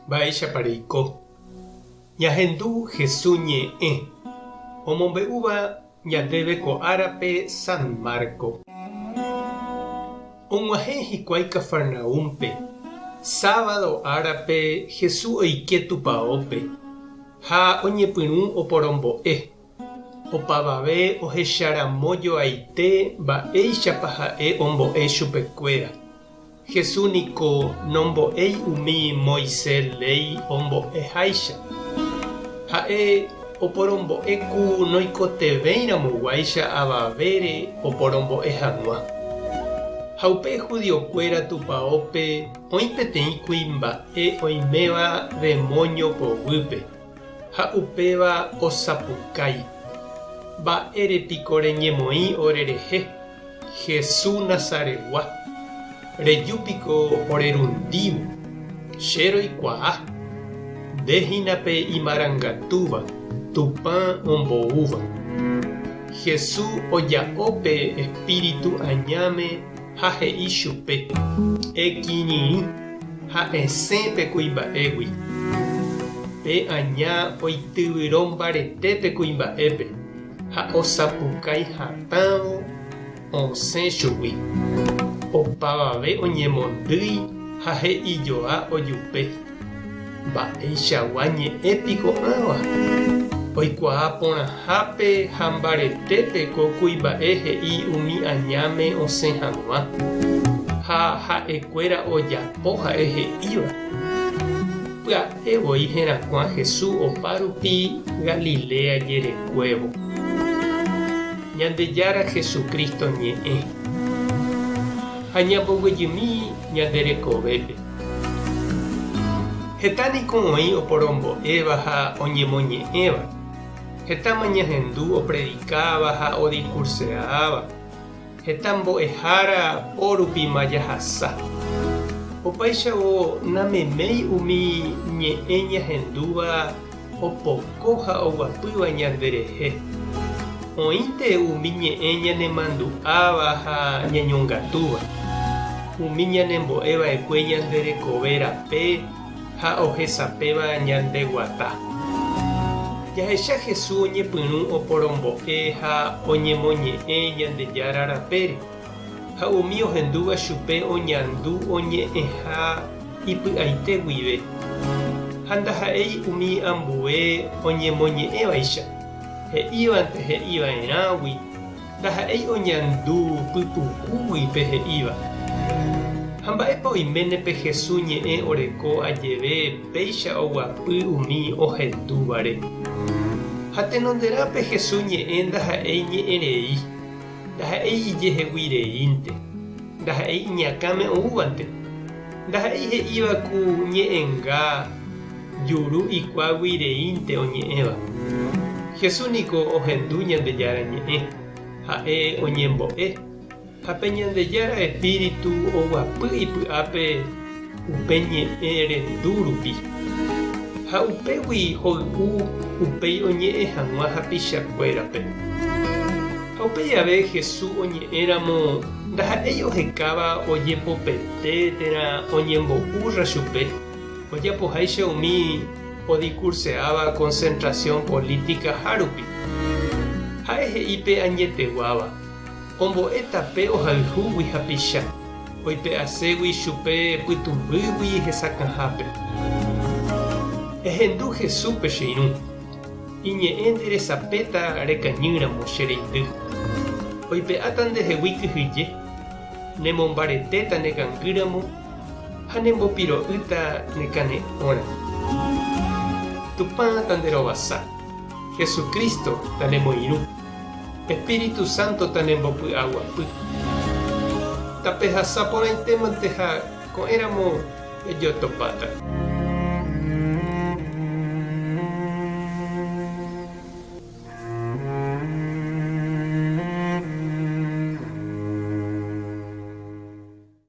Mba'éichapareiko. Ñahendu Jesús ñe'ẽ omombe'úva ñandéve ko árape San Marco. Og̃uahẽ hikuái Cafarnaúmpe. Sábado árape Jesús oike tupãópe ha oñepyrũ oporombo'e. Opavave ohecharamo-joaite mba'éichapa ha'e ombo'e chupekuéra. Jesús niko nombo'éi umi Moisés ley ombo'eháicha. Ha'e oporombo'éku noikotevẽiramoguáicha avavére oporombo'e hag̃ua. Ha upe judiokuéra tupãópe oĩ peteĩ kuimba'e oiméva demonio povýpe ha upéva osapukái. Mba'érepiko reñemoĩ orerehe Jesús Nazaregua. Rejúpiko orerundívo. Che roikuaa. Ndéhinape imarangatúva Tupã omboúva. Jesús oja'ópe espíritu añáme ha he'i chupe ekirirĩ ha esẽpe kuimba'égui. Pe aña oityvyrõ mbaretépe kuimba'épe ha osapukái hatãvo osẽ chugui. Opavave oñemondýi ha he'ijoa ojupe. Mba'eichagua ñe'ẽpiko ãva. Oikuaa porãhápe ha mbaretépe ko kuimba'e he'i umi añáme osẽ hag̃ua. Ha ha'ekuéra ojapo ha'e he'íva. Pya'evoi herakuã Jesús opa rupi Galilea jerekuévo. Ñandejára Jesucristo ñe'ẽ. Ha ñamboguejymi ñande rekovépe. Heta niko oĩ oporombo'éva ha oñemoñe'ẽva. Hetáma ñahendu opredikáva ha odiscurseáva. Heta mbo'ehára porupíma jahasa. Opaichavo nameméi umi ñe'ẽ ñahendúva opoko ha oguapýva ñanderehe. Oĩnte umi ñe'ẽ ñanemandu'áva ha ñañongatúva. Umi ñanembo'eva'ekue ñanderekove rape ha ohesapéva ñandeguata. Jahecha Jesús oñepyrũ oporombo'e ha oñemoñe'ẽ Ñandejára rapére. Ha umi ohendúva chupe oñandu oñe'ẽha ipy'aite guive. Ha ndaha'éi umi ambue oñemoñe'ẽvaicha. He'ívante he'iva'erãgui. Ndaha'éi oñandu pypuhúguipe he'íva. Ha mba'épa oiménepe Jesús ñe'ẽ oreko ajeve péicha oguapy umi ohendúvare. Ha tenonderápe Jesús ñe'ẽ ndaha'éi ñe'ẽrei. Ndaha'éi ijeheguireínte. Ndaha'éi iñakãme oúvante. Ndaha'éi he'íva ku ñe'ẽnga juru ikuaaguireínte oñe'ẽva. Jesús niko ohendu Ñandejára ñe'ẽ. Ha'e oñembo'e. Ha pe Ñandejára espíritu oguapy ipy'ápe upe ñe'ẽ rendu rupi. Ha upégui hoy'u upéi oñe'ẽ hag̃ua hapichakuérape. Ha upéi ave Jesús oñe'ẽramo ndaha'éi ohekáva ojepopete térã oñembo'úra chupe. Ojapoháicha umi odiscurseáva concentración política hárupi. Ha'e he'ípe añeteguáva. Ombo'e tape ohayhúgui hapicha. Oipe'aségui chupe pytuvýgui hesakãhápe. Ehendu Jesús pe che irũ. Iñe'ẽ nderesapéta rekañýramo che reindy. Oipe'áta ndehegui kyhyje. Nemombaretéta nekangýramo ha nembopiro'ýta nekane'õra. Tupã tanderovasa. Jesucristo tanemoirũ. Espíritu Santo tanembopy'aguapy. Tape hasapórãitémante ha ko'ẽramo ejotopáta.